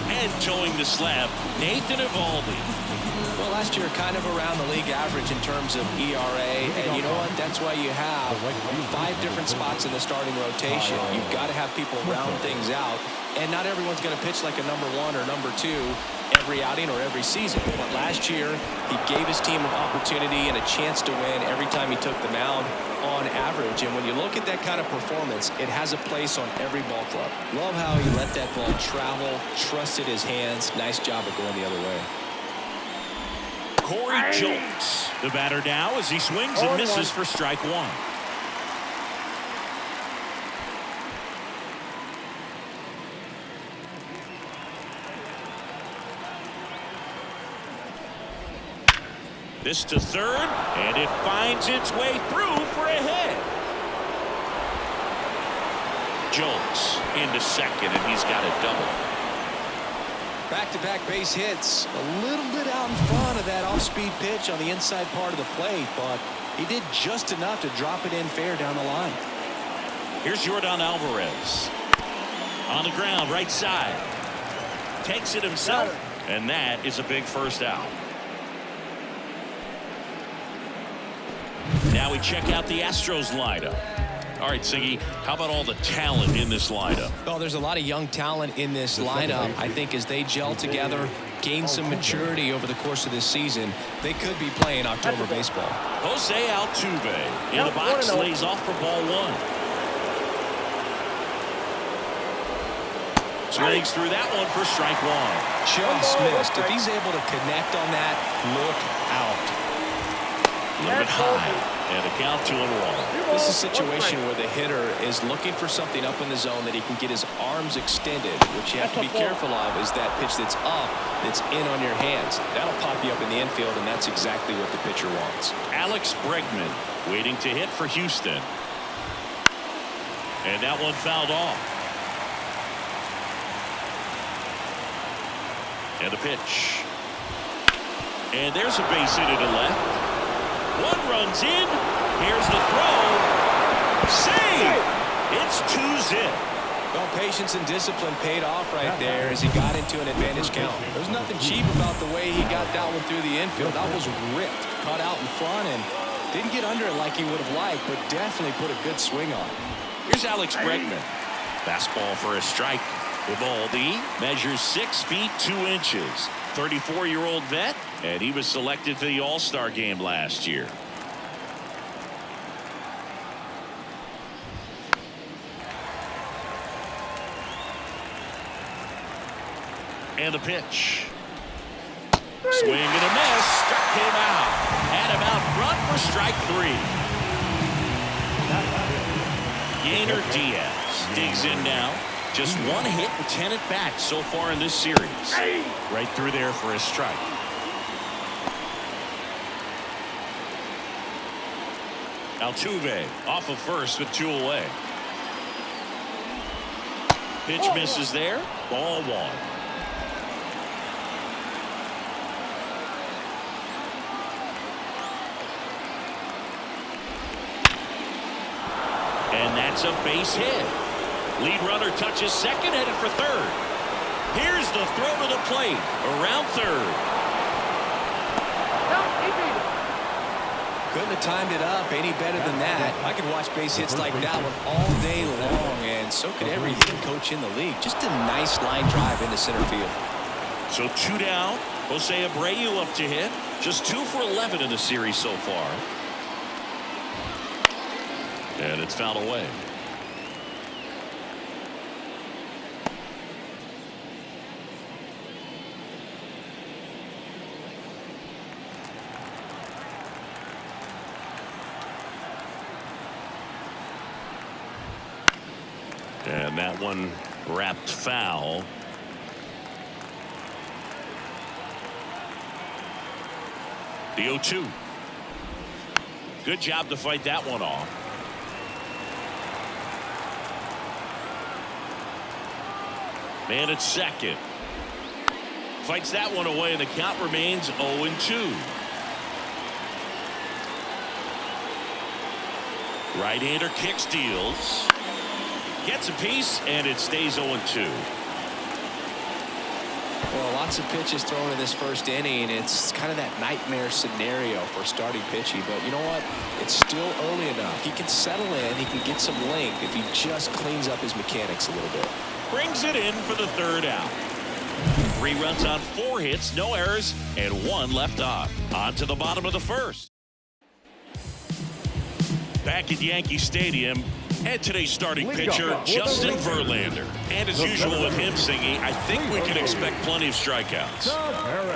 And towing the slab, Nathan Eovaldi. Well, last year kind of around the league average in terms of ERA, and you know what? That's why you have 5 different spots in the starting rotation. You've got to have people round things out, and not everyone's going to pitch like a number 1 or number 2 every outing or every season. But last year, he gave his team an opportunity and a chance to win every time he took the mound on average. And when you look at that kind of performance, it has a place on every ball club. Love how he let that ball travel, trusted his hands. Nice job of going the other way. Corey Julks, the batter now as he swings and misses for strike 1. This to third, and it finds its way through for a hit. Julks into second, and he's got a double. Back-to-back base hits. A little bit out in front of that off-speed pitch on the inside part of the plate, but he did just enough to drop it in fair down the line. Here's Yordan Alvarez. On the ground, right side. Takes it himself, and that is a big first out. Now we check out the Astros lineup. All right, Siggy, how about all the talent in this lineup? Well, there's a lot of young talent in this lineup. I think as they gel together, gain some maturity over the course of this season, they could be playing October baseball. Jose Altuve in the box, lays off for ball 1. Swings through that one for strike 1. Just missed. If he's able to connect on that, look out. A little bit high, and a count 2-1. This is a situation where the hitter is looking for something up in the zone that he can get his arms extended. What you have to be careful of is that pitch that's up, that's in on your hands. That'll pop you up in the infield, and that's exactly what the pitcher wants. Alex Bregman waiting to hit for Houston. And that one fouled off. And the pitch. And there's a base hit to the left. One runs in. Here's the throw. Save! It's 2-zip. Well, patience and discipline paid off right there as he got into an advantage count. There's nothing cheap about the way he got that one through the infield. That was ripped. Caught out in front and didn't get under it like he would have liked, but definitely put a good swing on it. Here's Alex Bregman. Fastball for a strike. Eovaldi measures 6 feet 2 inches. 34-year-old vet, and he was selected to the All-Star game last year. And the pitch. Swing and a miss. Struck him out. Had him out front for strike 3. Yainer Diaz digs in now. Just 1 hit and 10 at bats so far in this series. Right through there for a strike. Altuve off of first with 2 away. Pitch misses there. Ball 1. And that's a base hit. Lead runner touches second, headed for third. Here's the throw to the plate. Around third. Couldn't have timed it up any better than that. I could watch base hits like that one all day long, and so could every hitting coach in the league. Just a nice line drive into center field. So 2 down. Jose Abreu up to hit. Just 2 for 11 in the series so far. And it's fouled away. And that one wrapped foul. The 0-2. Good job to fight that one off. Man at second. Fights that one away, and the count remains 0-2. Right-hander kick steals. Gets a piece, and it stays 0-2. Well, lots of pitches thrown in this first inning. It's kind of that nightmare scenario for starting pitching. But you know what? It's still early enough. He can settle in. He can get some length if he just cleans up his mechanics a little bit. Brings it in for the third out. 3 runs on 4 hits, no errors, and 1 left on. On to the bottom of the first. Back at Yankee Stadium, and today's starting pitcher, Justin Verlander. And as usual with him singing, I think we can expect plenty of strikeouts.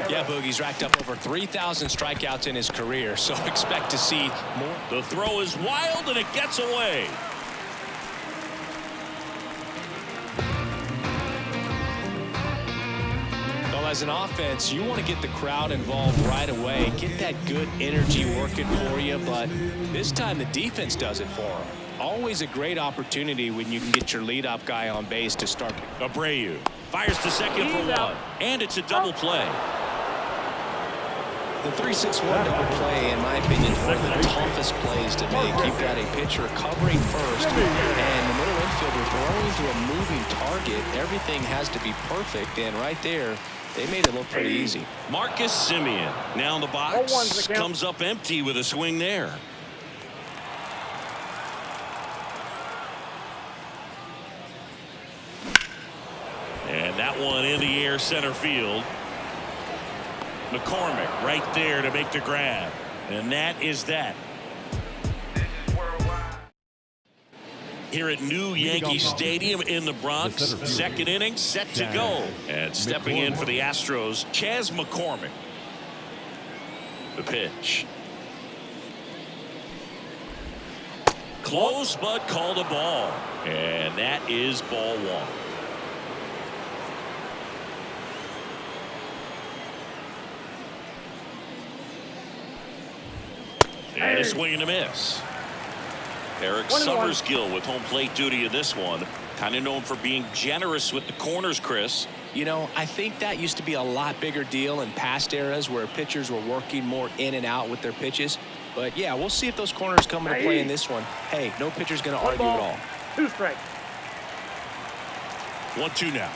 Yeah, Boogie's racked up over 3,000 strikeouts in his career, so expect to see more. The throw is wild, and it gets away. As an offense, you want to get the crowd involved right away, get that good energy working for you, but this time the defense does it for them. Always a great opportunity when you can get your leadoff guy on base to start. Abreu fires to second for 1, and it's a double play. The 3-6-1 double play, in my opinion, is one of the toughest plays to make. You've got a pitcher covering first, and the middle infielder throwing to a moving target. Everything has to be perfect, and right there, they made it look pretty easy. Marcus Semien now in the box. Comes up empty with a swing there. And that one in the air center field. McCormick right there to make the grab. And that is that. Here at New Yankee Stadium in the Bronx, second inning set to go. And stepping in for the Astros, Chas McCormick. The pitch. Close, but called a ball. And that is ball 1. And a swing and a miss. Eric Summerskill with home plate duty in this one. Kind of known for being generous with the corners, Chris. You know, I think that used to be a lot bigger deal in past eras where pitchers were working more in and out with their pitches. But, yeah, we'll see if those corners come into play in this one. Hey, no pitcher's going to argue at all. 2 strikes. 1-2 now.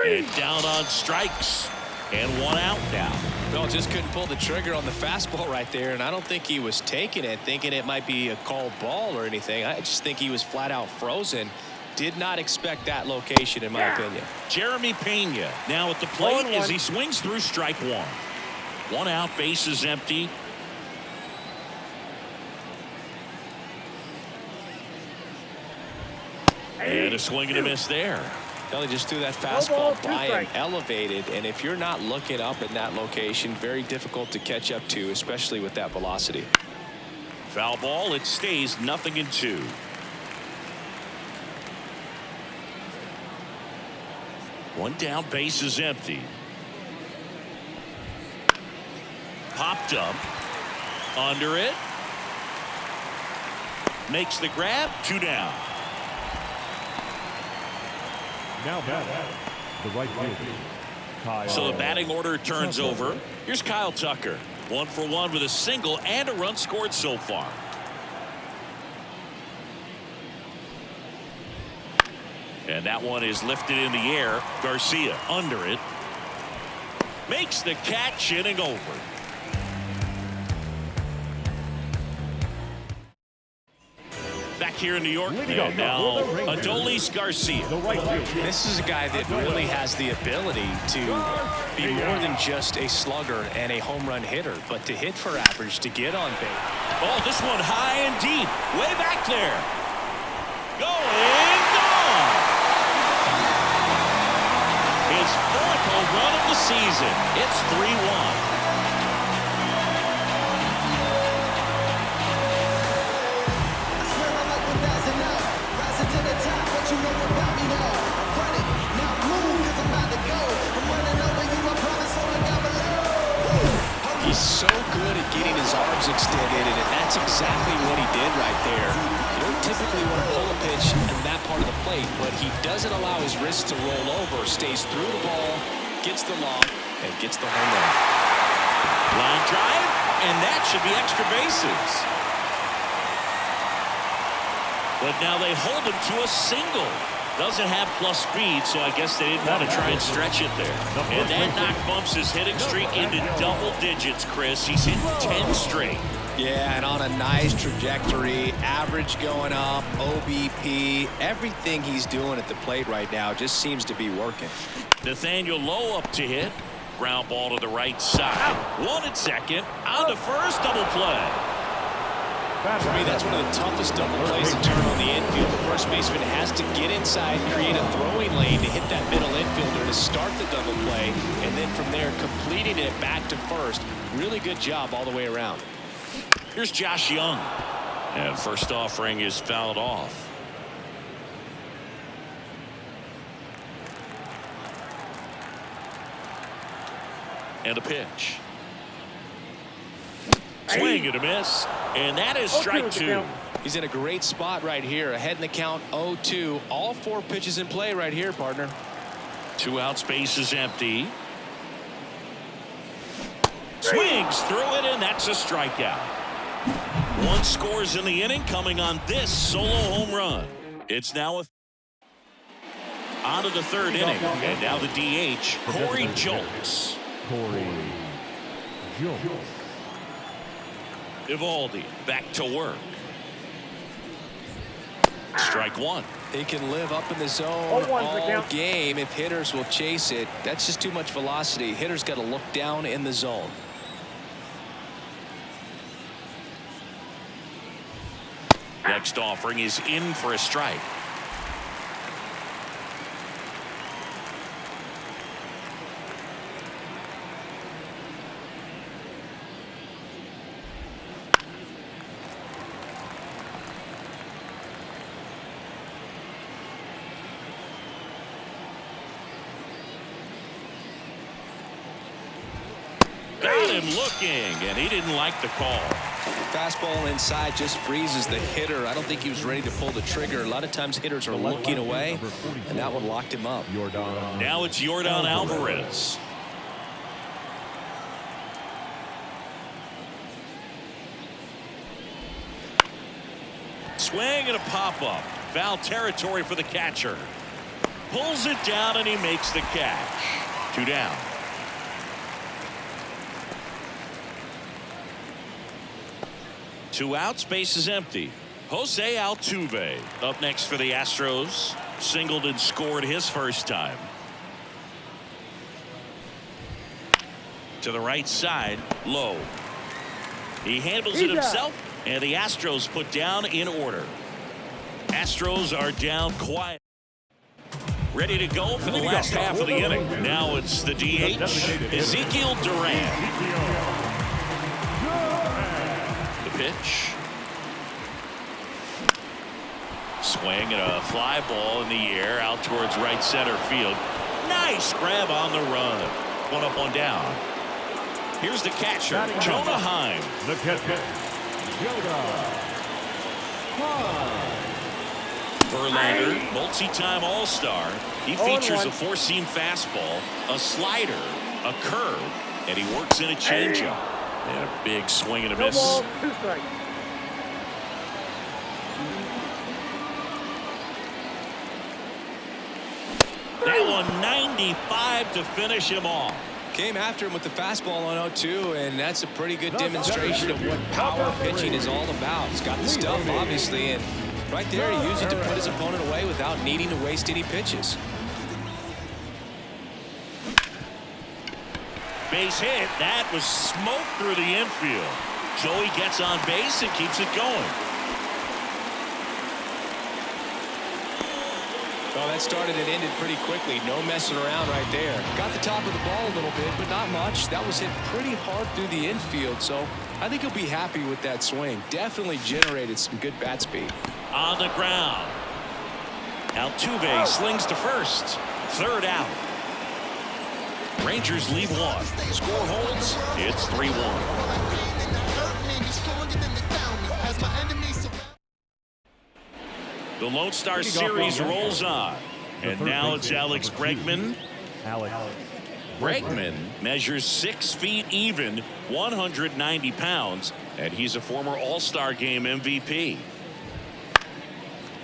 And down on strikes. And 1 out now. No, just couldn't pull the trigger on the fastball right there, and I don't think he was taking it, thinking it might be a called ball or anything. I just think he was flat out frozen. Did not expect that location, in my opinion. Jeremy Pena now at the plate as he swings through strike 1. 1 out, base is empty. And a swing and a miss there. They just threw that fastball by him, elevated, and if you're not looking up in that location, very difficult to catch up to, especially with that velocity. Foul ball, it stays 0-2. One down, base is empty. Popped up. Under it. Makes the grab, 2 down. Now the right field. So the batting order turns over. Here's Kyle Tucker. 1 for 1 with a single and a run scored so far. And that one is lifted in the air. Garcia under it. Makes the catch, inning over. Back here in New York, and now Adolis Garcia. This is a guy that really has the ability to be more than just a slugger and a home run hitter, but to hit for average, to get on base. Oh, this one high and deep, way back there. Going, gone. His 4th home run of the season. It's 3-1. He's so good at getting his arms extended, and that's exactly what he did right there. You don't typically want to pull a pitch in that part of the plate, but he doesn't allow his wrist to roll over, stays through the ball, gets the lob, and gets the home run. Line drive, and that should be extra bases. But now they hold him to a single. Doesn't have plus speed, so I guess they didn't want to try and stretch it there. And that knock bumps his hitting streak into double digits, Chris. He's hit 10 straight. Yeah, and on a nice trajectory, average going up, OBP, everything he's doing at the plate right now just seems to be working. Nathaniel Lowe up to hit. Ground ball to the right side. One at second. On to first, double play. For me, that's one of the toughest double plays to turn on the infield. The first baseman has to get inside, create a throwing lane to hit that middle infielder to start the double play, and then from there, completing it back to first. Really good job all the way around. Here's Josh Young. And first offering is fouled off. And a pitch. Swing and a miss. And that is strike two. He's in a great spot right here. Ahead in the count 0-2. All 4 pitches in play right here, partner. 2 outs, base is empty. Swings through it, and that's a strikeout. 1 scores in the inning, coming on this solo home run. It's now on to the 3rd inning. And now the DH, Corey Julks. Evaldi back to work. Strike 1. He can live up in the zone all game if hitters will chase it. That's just too much velocity. Hitters got to look down in the zone. Next offering is in for a strike. Got him looking, and he didn't like the call. Fastball inside just freezes the hitter. I don't think he was ready to pull the trigger. A lot of times hitters are looking away, and that one locked him up. Now it's Yordan Alvarez. Swing and a pop-up. Foul territory for the catcher. Pulls it down, and he makes the catch. 2 down. Two outs, base is empty. Jose Altuve up next for the Astros. Singled and scored his first time. To the right side, Low. He handles it himself, and the Astros put down in order. Astros are down quiet. Ready to go for the last half of the inning. Now it's the DH, Ezekiel Duran. Pitch. Swing and a fly ball in the air out towards right center field. Nice grab on the run. 1 up, 1 down. Here's the catcher, Jonah Heim. The catcher, Verlander, multi-time All-Star. He features a 4-seam fastball, a slider, a curve, and he works in a changeup. And a big swing and a miss. That one 95 to finish him off. Came after him with the fastball on 0-2, and that's a pretty good demonstration of what power pitching is all about. He's got the stuff, obviously, and right there he used it to put his opponent away without needing to waste any pitches. Base hit. That was smoke through the infield. Joey gets on base and keeps it going. Well, that started and ended pretty quickly. No messing around right there. Got the top of the ball a little bit, but not much. That was hit pretty hard through the infield, so I think he'll be happy with that swing. Definitely generated some good bat speed. On the ground. Altuve slings to first. 3rd out. Rangers leave 1. Score holds. It's 3-1. The Lone Star Series rolls on. And now it's Alex Bregman. Bregman measures 6 feet even, 190 pounds, and he's a former All-Star Game MVP.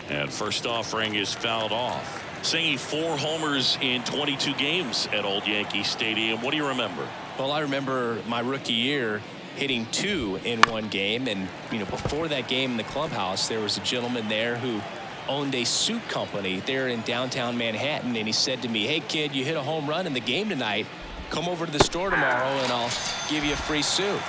And first offering is fouled off. Singing 4 homers in 22 games at Old Yankee Stadium. What do you remember? Well, I remember my rookie year hitting 2 in one game. And, before that game in the clubhouse, there was a gentleman there who owned a suit company there in downtown Manhattan. And he said to me, "Hey, kid, you hit a home run in the game tonight. Come over to the store tomorrow and I'll give you a free suit."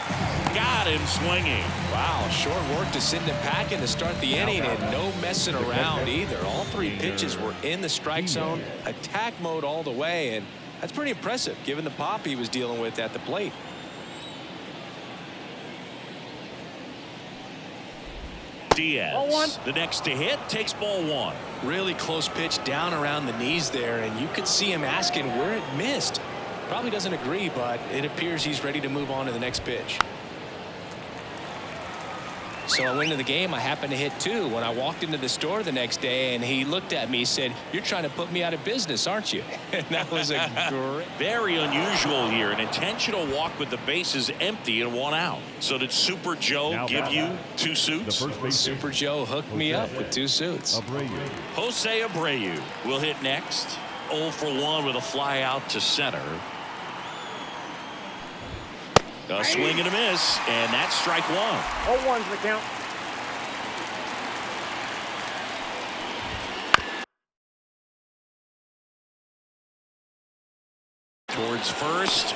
Got him swinging. Wow, short work to send him packing to start the inning, and no messing around either. All 3 pitches were in the strike zone, attack mode all the way, and that's pretty impressive given the pop he was dealing with at the plate. Diaz, the next to hit, takes ball 1. Really close pitch down around the knees there, and you could see him asking where it missed. Probably doesn't agree, but it appears he's ready to move on to the next pitch. So I went into the game. I happened to hit 2 when I walked into the store the next day, and he looked at me and said, "You're trying to put me out of business, aren't you?" And that was a great. Very unusual here. An intentional walk with the bases empty and 1 out. So did Super Joe give you 2 suits? Super Joe hooked me up with 2 suits. Jose Abreu will hit next. 0 for 1 with a fly out to center. A swing and a miss, and that's strike 1. 0-1's the count. Towards first.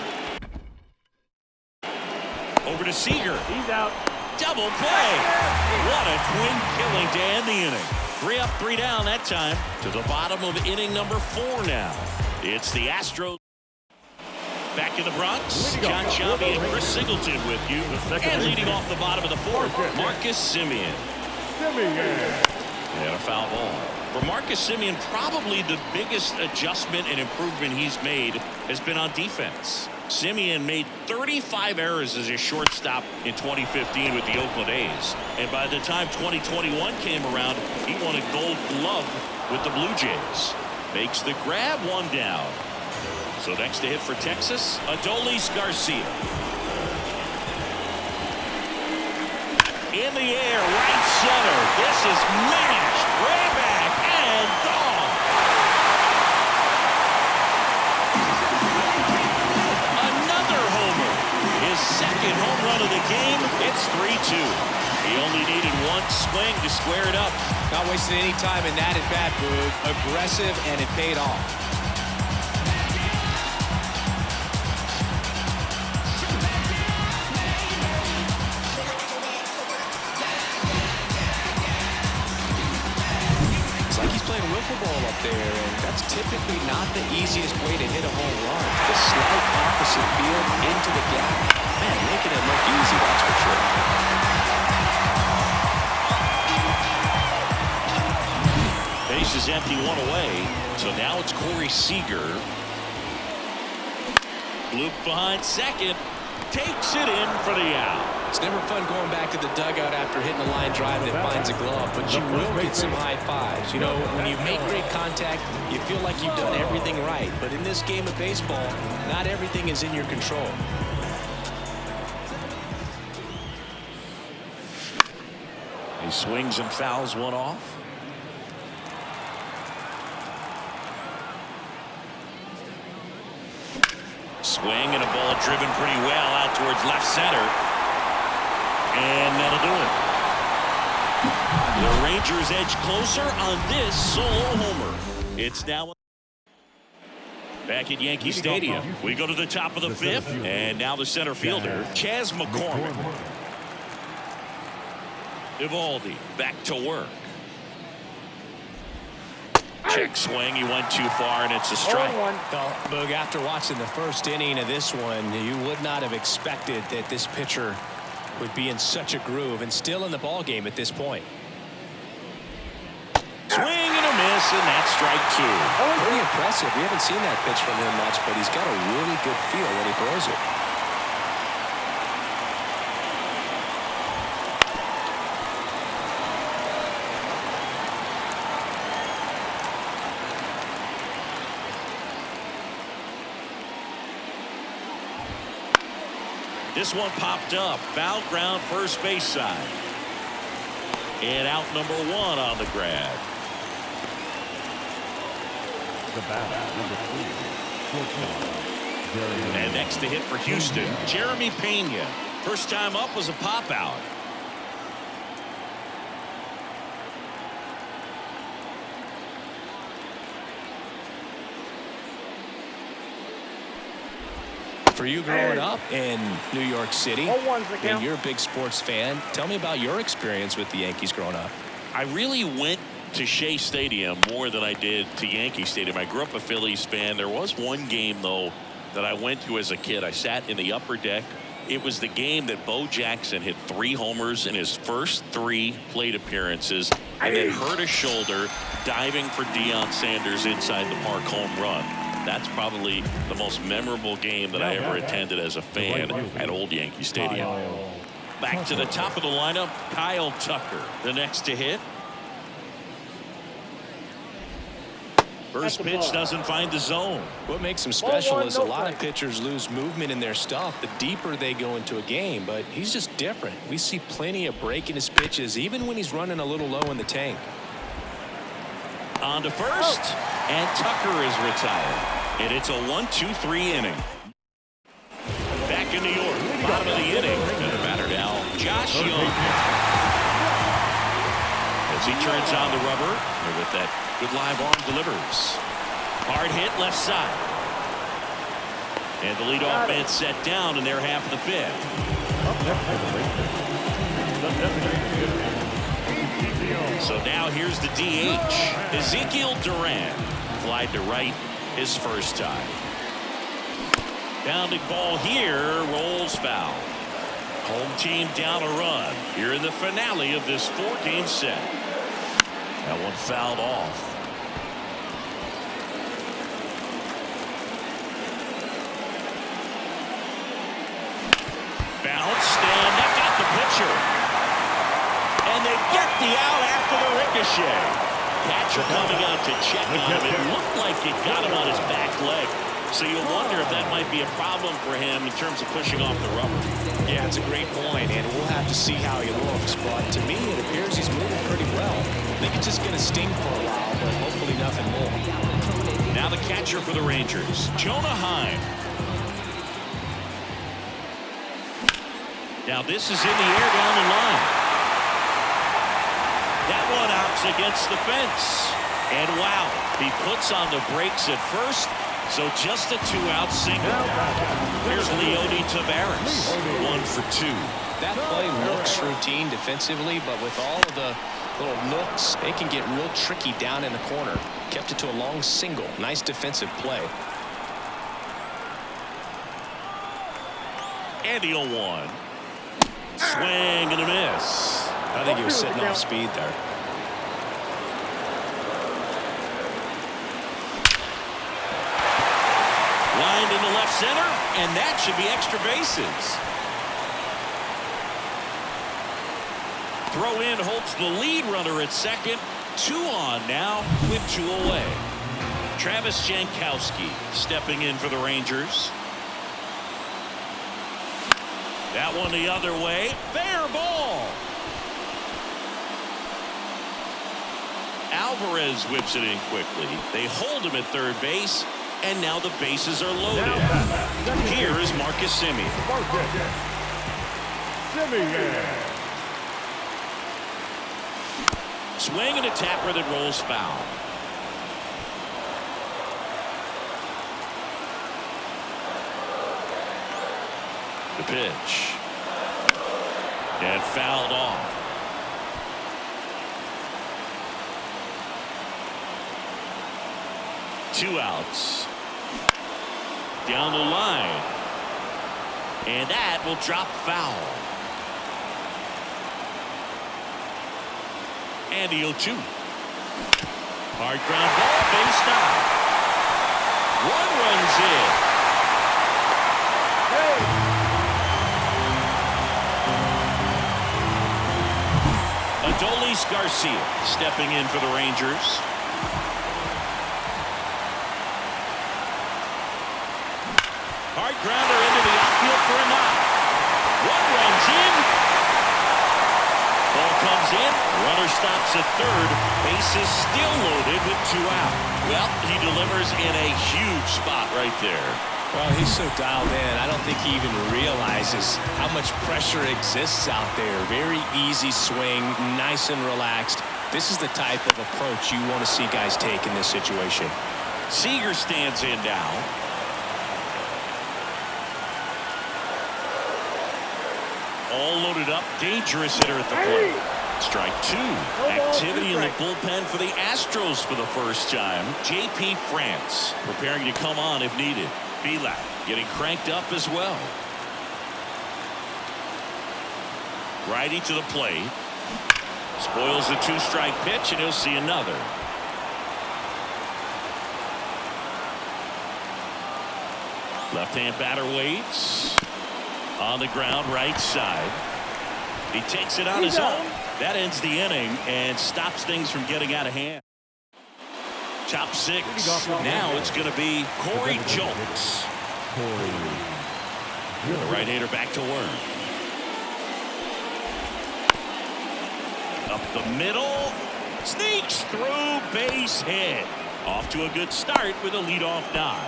Over to Seager. He's out. Double play. What a twin killing to end the inning. 3 up, 3 down that time. To the bottom of inning number 4 now. It's the Astros. Back in the Bronx, John Shelby and Chris Singleton with you. And leading off the bottom of the 4th, Marcus Semien. And a foul ball. For Marcus Semien, probably the biggest adjustment and improvement he's made has been on defense. Semien made 35 errors as a shortstop in 2015 with the Oakland A's. And by the time 2021 came around, he won a Gold Glove with the Blue Jays. Makes the grab, 1 down. So next to hit for Texas, Adolis Garcia. In the air, right center. This is mashed. Way back and gone. Another homer. His 2nd home run of the game. It's 3-2. He only needed 1 swing to square it up. Not wasting any time in that at bat, Boog. Aggressive, and it paid off. Ball up there, and that's typically not the easiest way to hit a home run. The slight opposite field into the gap. Man, making it look easy, that's for sure. Base is empty, 1 away. So now it's Corey Seager. Loop behind second. Takes it in for the out. It's never fun going back to the dugout after hitting a line drive that finds a glove, but you will get some high fives. When you make great contact, you feel like you've done everything right. But in this game of baseball, not everything is in your control. He swings and fouls 1 off. Swing and a ball driven pretty well out towards left center. And that'll do it. The Rangers edge closer on this solo homer. It's now back at Yankee Stadium. We go to the top of the 5th, and now the center fielder, Chas McCormick. Eovaldi back to work. Check swing. He went too far, and it's a strike. Well, Boog, after watching the 1st inning of this one, you would not have expected that this pitcher would be in such a groove and still in the ball game at this point. Swing and a miss, and that's strike 2. Pretty impressive. We haven't seen that pitch from him much, but he's got a really good feel when he throws it. This one popped up. Foul ground, first base side. And out number 1 on the grab. The bat, number 3, shortstop. And next to hit for Houston, Jeremy Pena. First time up was a pop out. For you growing up in New York City, and you're a big sports fan, tell me about your experience with the Yankees growing up. I really went to Shea Stadium more than I did to Yankee Stadium. I grew up a Phillies fan. There was one game, though, that I went to as a kid. I sat in the upper deck. It was the game that Bo Jackson hit 3 homers in his first 3 plate appearances and then hurt his shoulder diving for Deion Sanders inside the park home run. That's probably the most memorable game that I ever attended as a fan at Old Yankee Stadium. Back to the top of the lineup, Kyle Tucker, the next to hit. First pitch doesn't find the zone. What makes him special is a lot of pitchers lose movement in their stuff the deeper they go into a game, but he's just different. We see plenty of break in his pitches, even when he's running a little low in the tank. On to first, and Tucker is retired. And it's a 1-2-3 inning. Back in New York, bottom of the inning. And the batter now, Josh Young. As he turns on the rubber, and with that good live arm delivers. Hard hit left side. And the leadoff man set down in their half of the 5th. So now here's the DH, Ezekiel Duran. Flied to right his first time. Bounding ball here, rolls foul. Home team down a run here in the finale of this 4-game set. That one fouled off. Bounced, and that got the pitcher. And they get the out after the ricochet. Catcher coming out to check on him. It looked like it got him on his back leg. So you wonder if that might be a problem for him in terms of pushing off the rubber. Yeah, it's a great point, and we'll have to see how he looks. But to me, it appears he's moving pretty well. I think it's just going to sting for a while, but hopefully nothing more. Now the catcher for the Rangers, Jonah Heim. Now this is in the air down the line. That one out's against the fence. And wow, he puts on the brakes at first. So just a 2-out single. Here's Leody Taveras, 1 for 2. That play looks routine defensively, but with all of the little nooks, it can get real tricky down in the corner. Kept it to a long single. Nice defensive play. And the 0-1. Swing and a miss. I think he was sitting off speed there. Lined into left center, and that should be extra bases. Throw in holds the lead runner at second. 2 on now with 2 away. Travis Jankowski stepping in for the Rangers. That one the other way. Fair ball. Alvarez whips it in quickly. They hold him at third base, and now the bases are loaded. Here is Marcus Semien. Swing and a tapper that rolls foul. The pitch. And fouled off. Two outs. Down the line. And that will drop foul. And the 0-2. Hard ground ball, base down. 1 runs in. Adolis Garcia stepping in for the Rangers. Hard grounder into the outfield for a knock. 1 runs in. Ball comes in. Runner stops at third. Bases still loaded with 2 out. Well, he delivers in a huge spot right there. Well, he's so dialed in. I don't think he even realizes how much pressure exists out there. Very easy swing, nice and relaxed. This is the type of approach you want to see guys take in this situation. Seager stands in now. All loaded up, dangerous hitter at the plate. Strike 2. Activity in the bullpen for the Astros for the first time. J.P. France preparing to come on if needed. Belak getting cranked up as well. Righty to the plate. Spoils the 2-strike pitch, and he'll see another. Left-hand batter waits. On the ground, right side. He takes it on his own. That ends the inning and stops things from getting out of hand. Top 6. Now it's going to be Corey Julks. The right-hander back to work. Up the middle. Sneaks through, base hit. Off to a good start with a leadoff nod.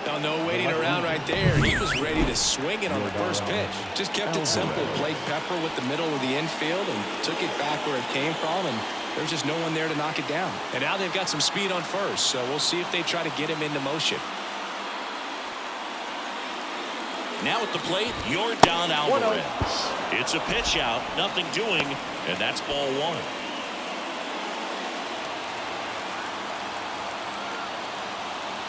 Now, no waiting around right there. He was ready to swing it on the first pitch. Just kept it simple. Played pepper with the middle of the infield and took it back where it came from. And there's just no one there to knock it down. And now they've got some speed on first. So we'll see if they try to get him into motion. Now at the plate, Yordan Alvarez. It's a pitch out. Nothing doing. And that's ball 1.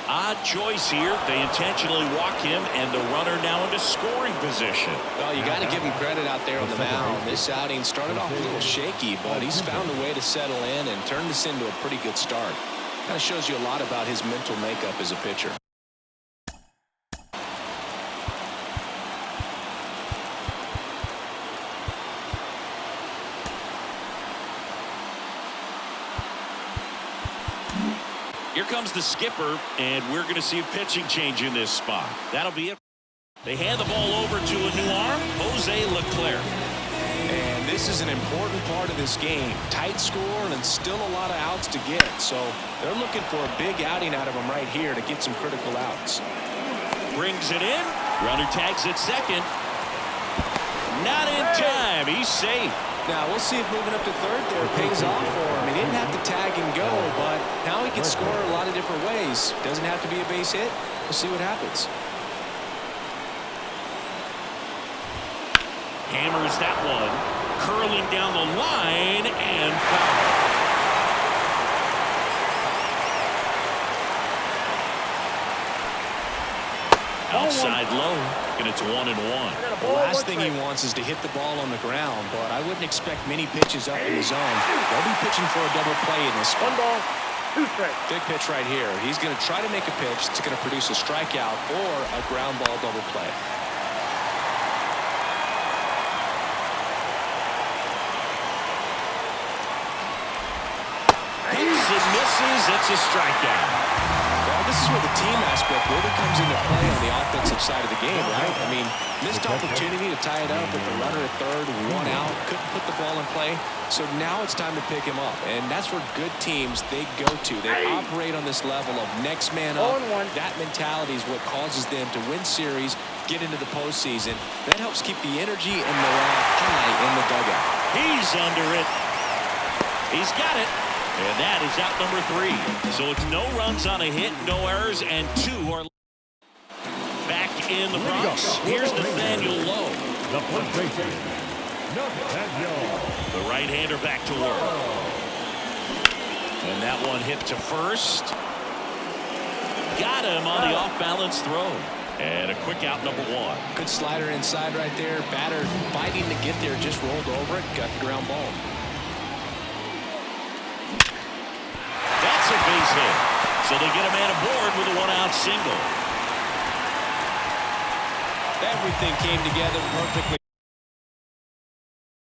Odd choice here. They intentionally walk him, and the runner now into scoring position. Well, you got to give him credit out there on the mound. This outing started off a little shaky, but he's found a way to settle in and turn this into a pretty good start. Kind of shows you a lot about his mental makeup as a pitcher. Here comes the skipper, and we're going to see a pitching change in this spot. That'll be it. They hand the ball over to a new arm, Jose Leclerc. And this is an important part of this game. Tight score and still a lot of outs to get. So they're looking for a big outing out of him right here to get some critical outs. Brings it in. Runner tags at second. Not in time. He's safe. Now, we'll see if moving up to third there pays off for him. He didn't have to tag and go, but now he can score a lot of different ways. Doesn't have to be a base hit. We'll see what happens. Hammers that one. Curling down the line and foul. Outside low, and it's 1-1. The last thing he wants is to hit the ball on the ground, but I wouldn't expect many pitches up in the zone. They'll be pitching for a double play in this spot. 1 ball, 2 strikes. Big pitch right here. He's going to try to make a pitch that's going to produce a strikeout or a ground ball double play. Hits and misses. It's a strikeout. Well, this is where the team aspect really comes into play on the offensive side of the game, right? I mean, missed opportunity to tie it up with the runner at third, 1 out, couldn't put the ball in play. So now it's time to pick him up, and that's where good teams, they go to. They operate on this level of next man up. That mentality is what causes them to win series, get into the postseason. That helps keep the energy and morale high in the dugout. He's under it. He's got it. And that is out number 3. So it's no runs on a hit, no errors, and 2 are back in the Bronx. Here's Nathaniel Lowe. The first baseman, Nathaniel. The right-hander back to work. And that one hit to first. Got him on the off-balance throw. And a quick out, number 1. Good slider inside right there. Batter fighting to get there, just rolled over it, got the ground ball. That's a base hit. So they get a man aboard with a 1-out single. Everything came together perfectly.